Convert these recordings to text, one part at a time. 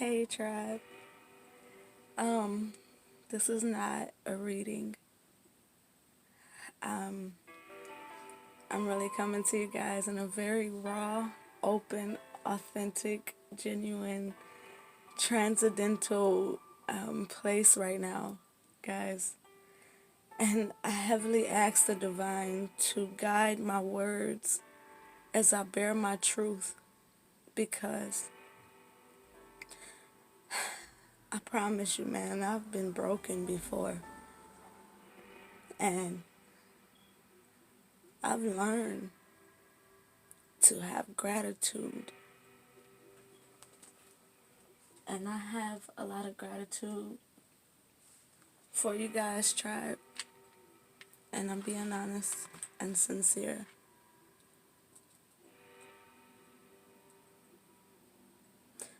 Hey tribe. This is not a reading. Um, I'm really coming to you guys in a very raw, open, authentic, genuine, transcendental place right now, guys. And I heavily ask the divine to guide my words as I bear my truth because I promise you, man, I've been broken before. And I've learned to have gratitude. And I have a lot of gratitude for you guys, tribe. And I'm being honest and sincere.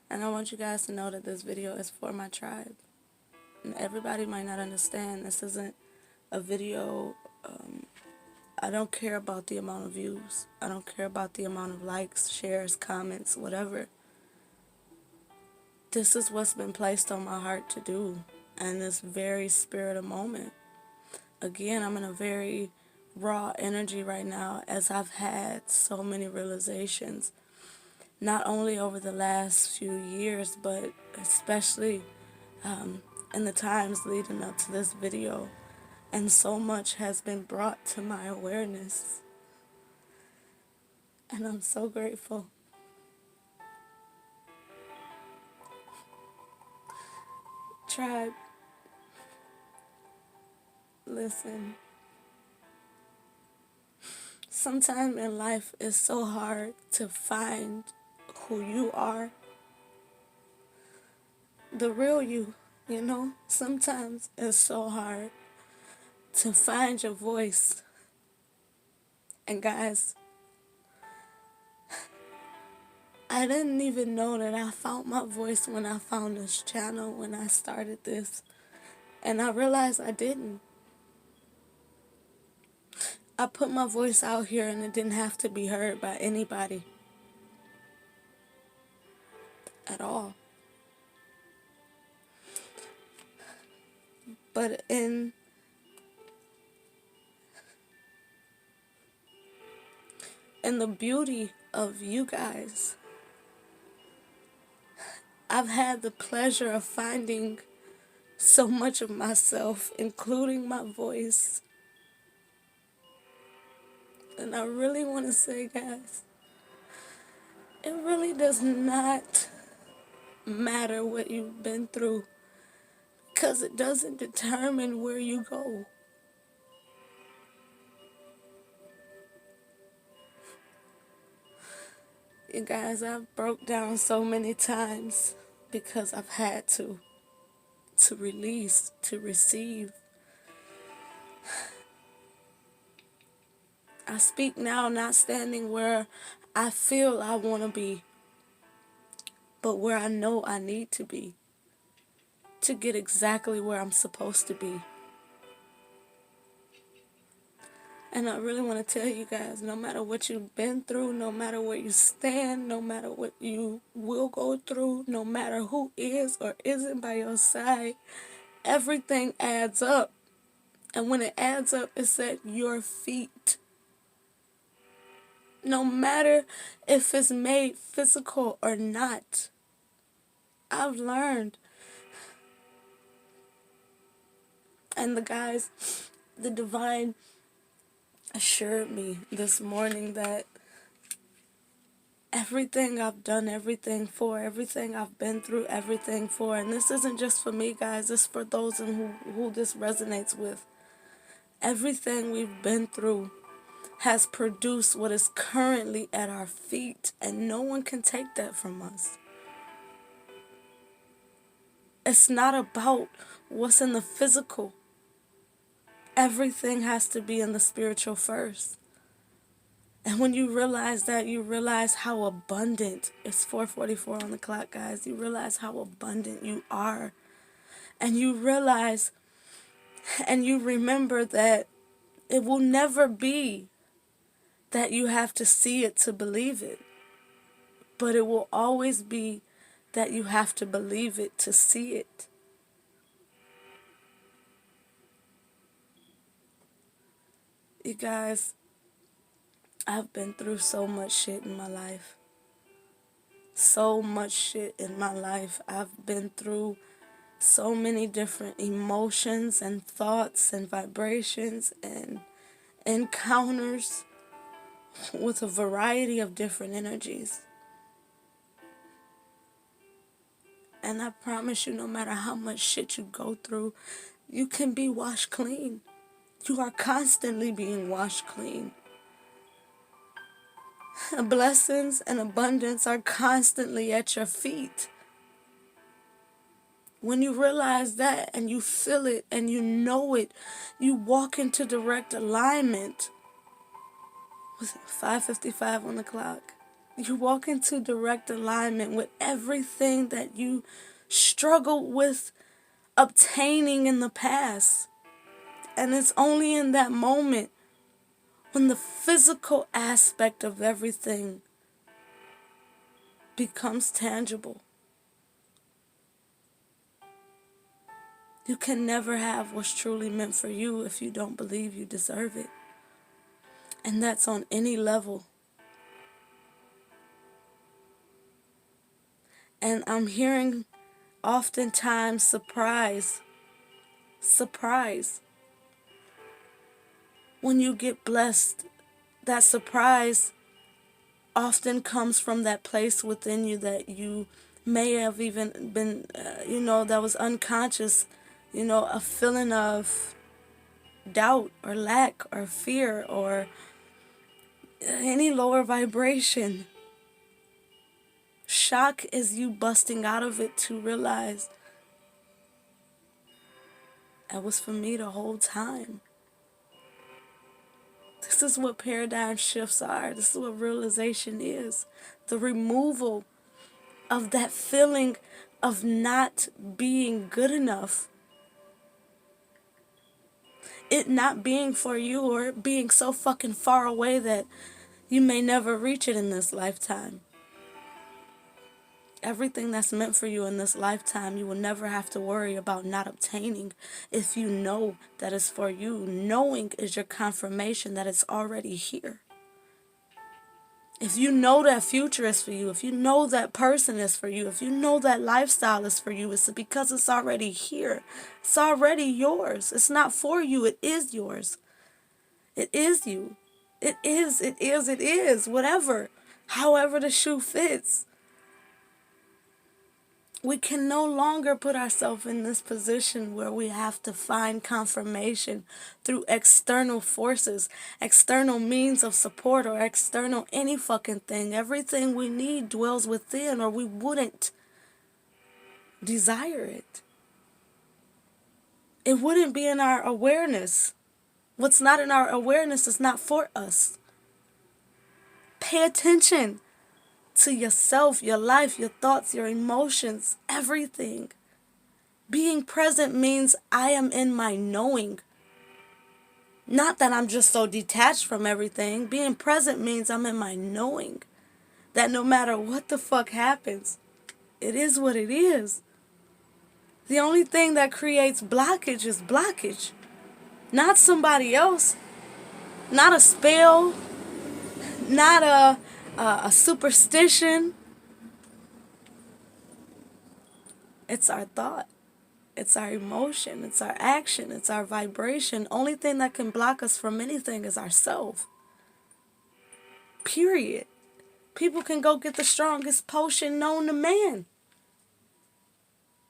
And I want you guys to know that this video is for my tribe. And everybody might not understand. This isn't a video. I don't care about the amount of views. I don't care about the amount of likes, shares, comments, whatever. This is what's been placed on my heart to do in this very spirit of moment. Again, I'm in a very raw energy right now as I've had so many realizations, not only over the last few years, but especially in the times leading up to this video. And so much has been brought to my awareness. And I'm so grateful. Tribe, listen. Sometimes in life it's so hard to find who you are. The real you, you know? Sometimes it's so hard to find your voice. And guys, I didn't even know that I found my voice when I found this channel, when I started this. And I realized I didn't. I put my voice out here and it didn't have to be heard by anybody at all. But in the beauty of you guys, I've had the pleasure of finding so much of myself, including my voice. And I really want to say, guys, it really does not matter what you've been through, because it doesn't determine where you go. You guys, I've broke down so many times because I've had to release, to receive. I speak now not standing where I feel I want to be, but where I know I need to be to get exactly where I'm supposed to be. And I really want to tell you guys, no matter what you've been through, no matter where you stand, no matter what you will go through, no matter who is or isn't by your side, everything adds up. And when it adds up, it's at your feet. No matter if it's made physical or not. I've learned. And the divine assured me this morning that everything I've done, everything I've been through, everything for, and this isn't just for me, guys, it's for those who this resonates with. Everything we've been through has produced what is currently at our feet, and no one can take that from us. It's not about what's in the physical. Everything has to be in the spiritual first. And when you realize that, you realize how abundant, it's 4:44 on the clock, guys, you realize how abundant you are. And you realize and you remember that it will never be that you have to see it to believe it. But it will always be that you have to believe it to see it. You guys, I've been through so much shit in my life. So much shit in my life. I've been through so many different emotions and thoughts and vibrations and encounters with a variety of different energies. And I promise you, no matter how much shit you go through, you can be washed clean. You are constantly being washed clean. Blessings and abundance are constantly at your feet. When you realize that and you feel it and you know it, you walk into direct alignment. Was it 5:55 on the clock? You walk into direct alignment with everything that you struggled with obtaining in the past. And it's only in that moment when the physical aspect of everything becomes tangible. You can never have what's truly meant for you if you don't believe you deserve it. And that's on any level. And I'm hearing oftentimes surprise. When you get blessed, that surprise often comes from that place within you that you may have even been, that was unconscious, a feeling of doubt or lack or fear or any lower vibration. Shock is you busting out of it to realize that was for me the whole time. This is what paradigm shifts are. This is what realization is. The removal of that feeling of not being good enough. It not being for you, or it being so fucking far away that you may never reach it in this lifetime. Everything that's meant for you in this lifetime, you will never have to worry about not obtaining if you know that it's for you. Knowing is your confirmation that it's already here. If you know that future is for you, if you know that person is for you, if you know that lifestyle is for you, it's because it's already here. It's already yours. It's not for you, it is yours. It is you. It is. Whatever. However the shoe fits. We can no longer put ourselves in this position where we have to find confirmation through external forces, external means of support, or external any fucking thing. Everything we need dwells within, or we wouldn't desire it. It wouldn't be in our awareness. What's not in our awareness is not for us. Pay attention to yourself, your life, your thoughts, your emotions, everything. Being present means I am in my knowing. Not that I'm just so detached from everything. Being present means I'm in my knowing. That no matter what the fuck happens, it is what it is. The only thing that creates blockage is blockage. Not somebody else. Not a spell. Not a superstition. It's our thought. It's our emotion. It's our action. It's our vibration. Only thing that can block us from anything is ourself. Period. People can go get the strongest potion known to man.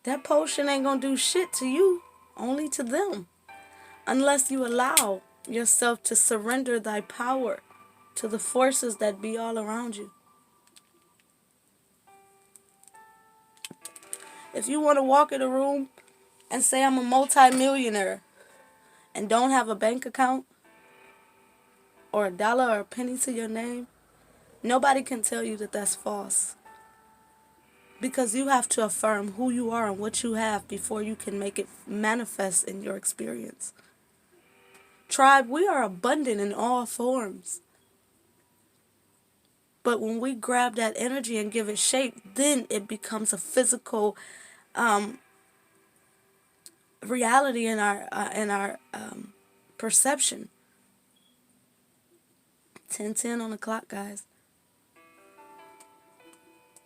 That potion ain't gonna do shit to you. Only to them. Unless you allow yourself to surrender thy power to the forces that be all around you. If you want to walk in a room and say I'm a multi-millionaire and don't have a bank account or a dollar or a penny to your name, nobody can tell you that that's false. Because you have to affirm who you are and what you have before you can make it manifest in your experience. Tribe, we are abundant in all forms. But when we grab that energy and give it shape, then it becomes a physical reality in our perception. 10:10 on the clock, guys.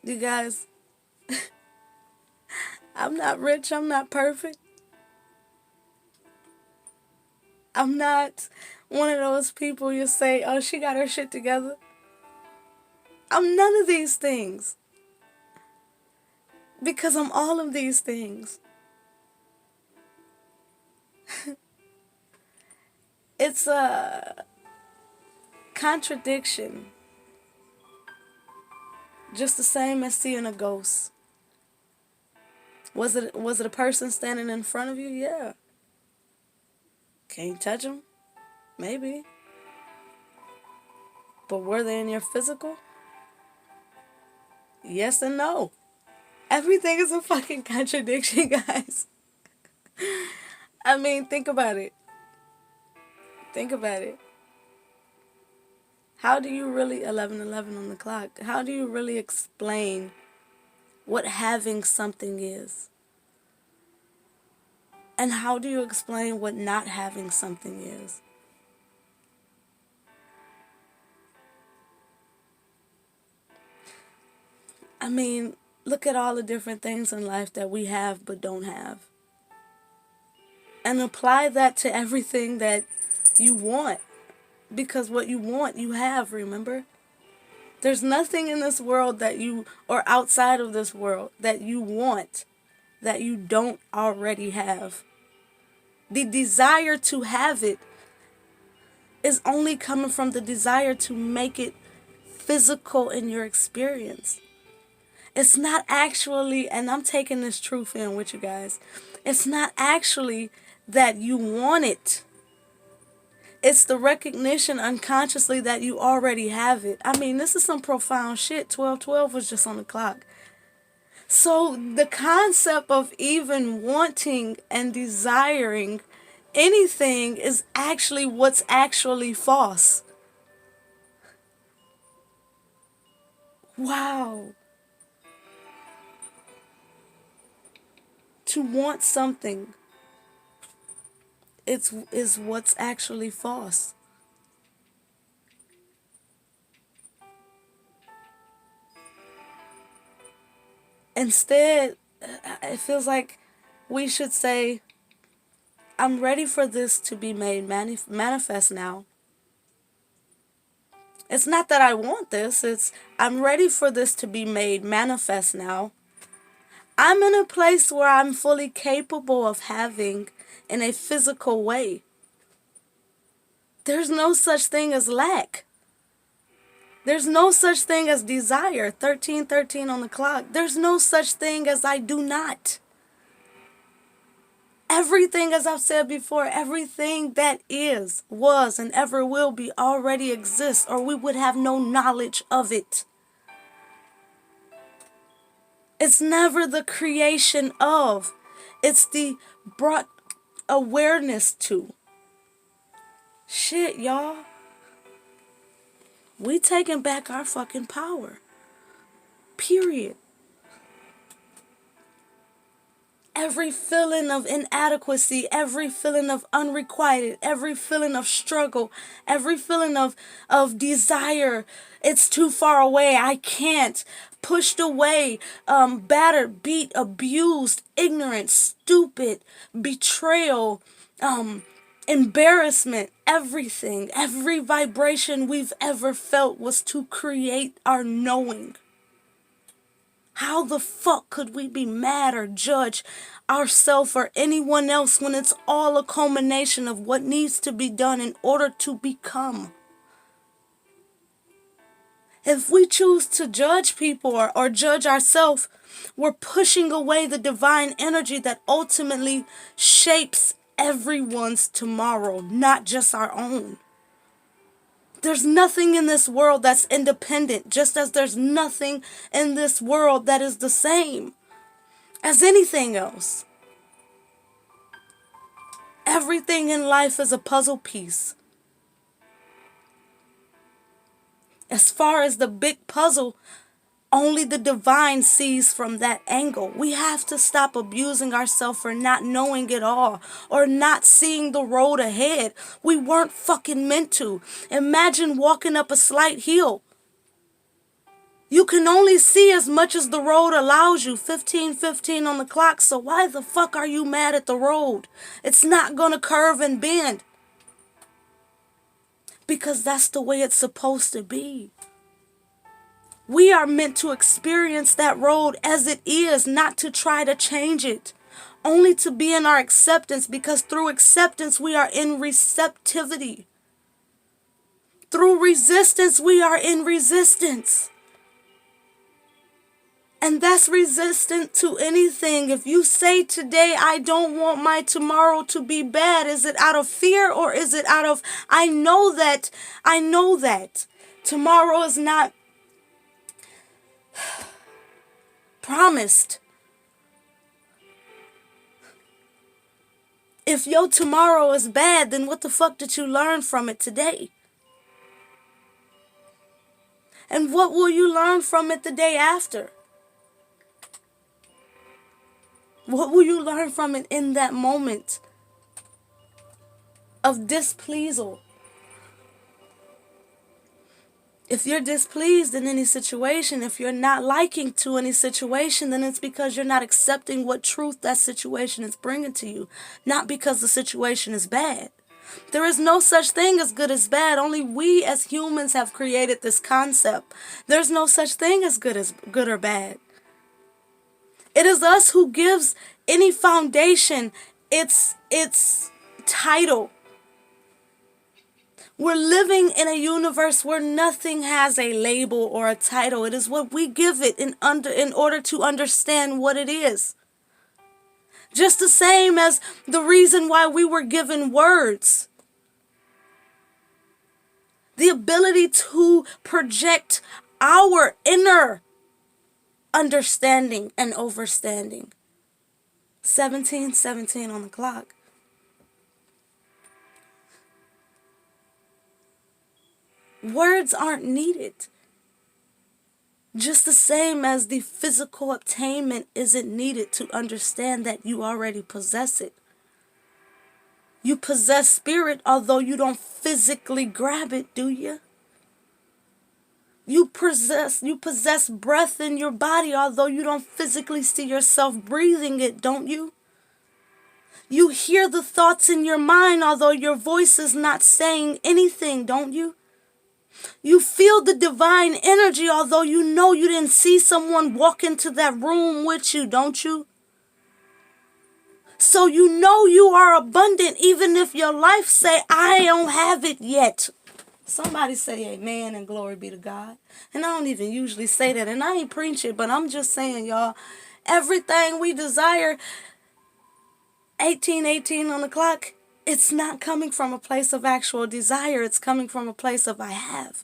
You guys, I'm not rich. I'm not perfect. I'm not one of those people you say, oh, she got her shit together. I'm none of these things. Because I'm all of these things. It's a contradiction. Just the same as seeing a ghost. Was it a person standing in front of you? Yeah. Can't touch them? Maybe. But were they in your physical? Yes and no. Everything is a fucking contradiction, guys. I mean, think about it. Think about it. How do you really 11:11 on the clock? How do you really explain what having something is? And how do you explain what not having something is? I mean, look at all the different things in life that we have but don't have. And apply that to everything that you want. Because what you want, you have, remember? There's nothing in this world that you, or outside of this world, that you want that you don't already have. The desire to have it is only coming from the desire to make it physical in your experience. It's not actually, and I'm taking this truth in with you guys, it's not actually that you want it. It's the recognition unconsciously that you already have it. I mean, this is some profound shit. 12:12 was just on the clock. So the concept of even wanting and desiring anything is actually what's actually false. Wow. To want something is what's actually false. Instead, it feels like we should say, I'm ready for this to be made manifest now. It's not that I want this, it's I'm ready for this to be made manifest now. I'm in a place where I'm fully capable of having in a physical way. There's no such thing as lack. There's no such thing as desire. 13:13 on the clock. There's no such thing as I do not. Everything, as I've said before, everything that is, was, and ever will be already exists, or we would have no knowledge of it. It's never the creation of. It's the brought awareness to. Shit, y'all. We taking back our fucking power. Period. Every feeling of inadequacy, every feeling of unrequited, every feeling of struggle, every feeling of desire, it's too far away, I can't, pushed away, battered, beat, abused, ignorant, stupid, betrayal, embarrassment, everything, every vibration we've ever felt was to create our knowing. How the fuck could we be mad or judge ourselves or anyone else when it's all a culmination of what needs to be done in order to become? If we choose to judge people or judge ourselves, we're pushing away the divine energy that ultimately shapes everyone's tomorrow, not just our own. There's nothing in this world that's independent, just as there's nothing in this world that is the same as anything else. Everything in life is a puzzle piece. As far as the big puzzle, only the divine sees from that angle. We have to stop abusing ourselves for not knowing it all or not seeing the road ahead. We weren't fucking meant to. Imagine walking up a slight hill. You can only see as much as the road allows you. 15:15 on the clock. So why the fuck are you mad at the road? It's not gonna curve and bend. Because that's the way it's supposed to be. We are meant to experience that road as it is, not to try to change it. Only to be in our acceptance, because through acceptance we are in receptivity. Through resistance we are in resistance. And that's resistant to anything. If you say today, I don't want my tomorrow to be bad, is it out of fear or is it out of, I know that tomorrow is not promised. If your tomorrow is bad, then what the fuck did you learn from it today? And what will you learn from it the day after? What will you learn from it in that moment of displeasure? If you're displeased in any situation, if you're not liking to any situation, then it's because you're not accepting what truth that situation is bringing to you, not because the situation is bad. There is no such thing as good as bad. Only we as humans have created this concept. There's no such thing as good or bad. It is us who gives any foundation its title. We're living in a universe where nothing has a label or a title. It is what we give it in order to understand what it is. Just the same as the reason why we were given words. The ability to project our inner understanding and overstanding. 17:17 on the clock. Words aren't needed. Just the same as the physical attainment isn't needed to understand that you already possess it. You possess spirit, although you don't physically grab it, do you? You possess breath in your body, although you don't physically see yourself breathing it, don't you? You hear the thoughts in your mind, although your voice is not saying anything, don't you? You feel the divine energy, although you know you didn't see someone walk into that room with you, don't you? So you know you are abundant, even if your life say, I don't have it yet. Somebody say amen and glory be to God. And I don't even usually say that, and I ain't preach it, but I'm just saying, y'all, everything we desire, 18:18 on the clock, it's not coming from a place of actual desire. It's coming from a place of I have.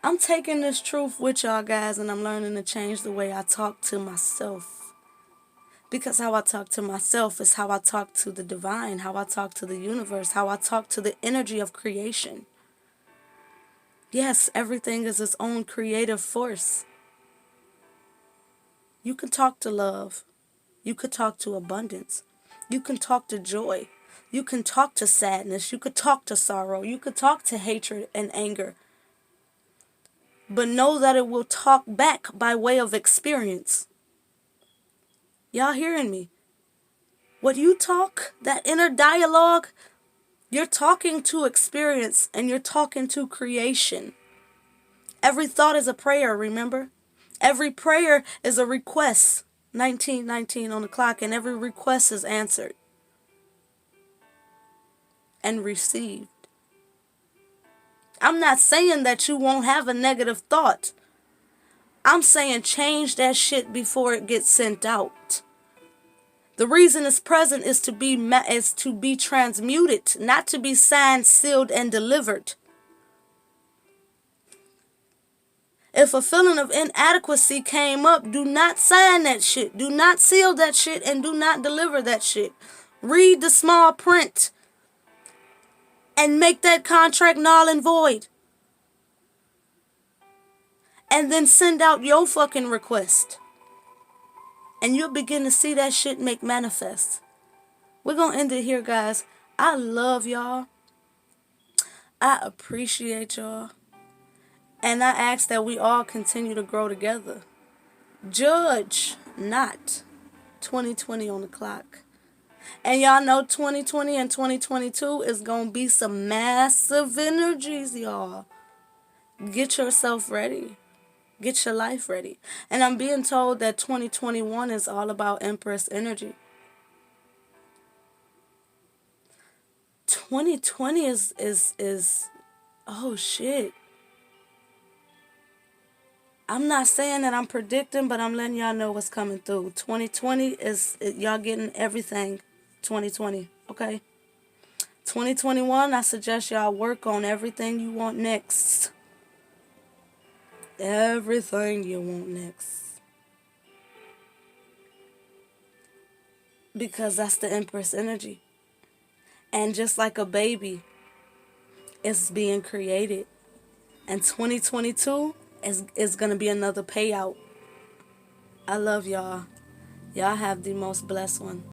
I'm taking this truth with y'all guys, and I'm learning to change the way I talk to myself. Because how I talk to myself is how I talk to the divine, how I talk to the universe, how I talk to the energy of creation. Yes, everything is its own creative force. You can talk to love. You could talk to abundance. You can talk to joy. You can talk to sadness. You could talk to sorrow. You could talk to hatred and anger. But know that it will talk back by way of experience. Y'all hearing me? When you talk, that inner dialogue, you're talking to experience and you're talking to creation. Every thought is a prayer, remember? Every prayer is a request. 19:19 on the clock, and every request is answered and received. I'm not saying that you won't have a negative thought. I'm saying change that shit before it gets sent out. The reason it's present is to be transmuted, not to be signed, sealed, and delivered. If a feeling of inadequacy came up, do not sign that shit. Do not seal that shit, and do not deliver that shit. Read the small print. and make that contract null and void. And then send out your fucking request. And you'll begin to see that shit make manifest. We're going to end it here, guys. I love y'all. I appreciate y'all. And I ask that we all continue to grow together. Judge not. 2020 on the clock. And y'all know 2020 and 2022 is going to be some massive energies, y'all. Get yourself ready. Get your life ready. And I'm being told that 2021 is all about Empress energy. 2020 is oh shit. I'm not saying that I'm predicting, but I'm letting y'all know what's coming through. 2020 is y'all getting everything. 2020, okay? 2021, I suggest y'all work on everything you want next. Everything you want next. Because that's the Empress energy. And just like a baby, it's being created. And 2022 is going to be another payout. I love y'all. Y'all have the most blessed one.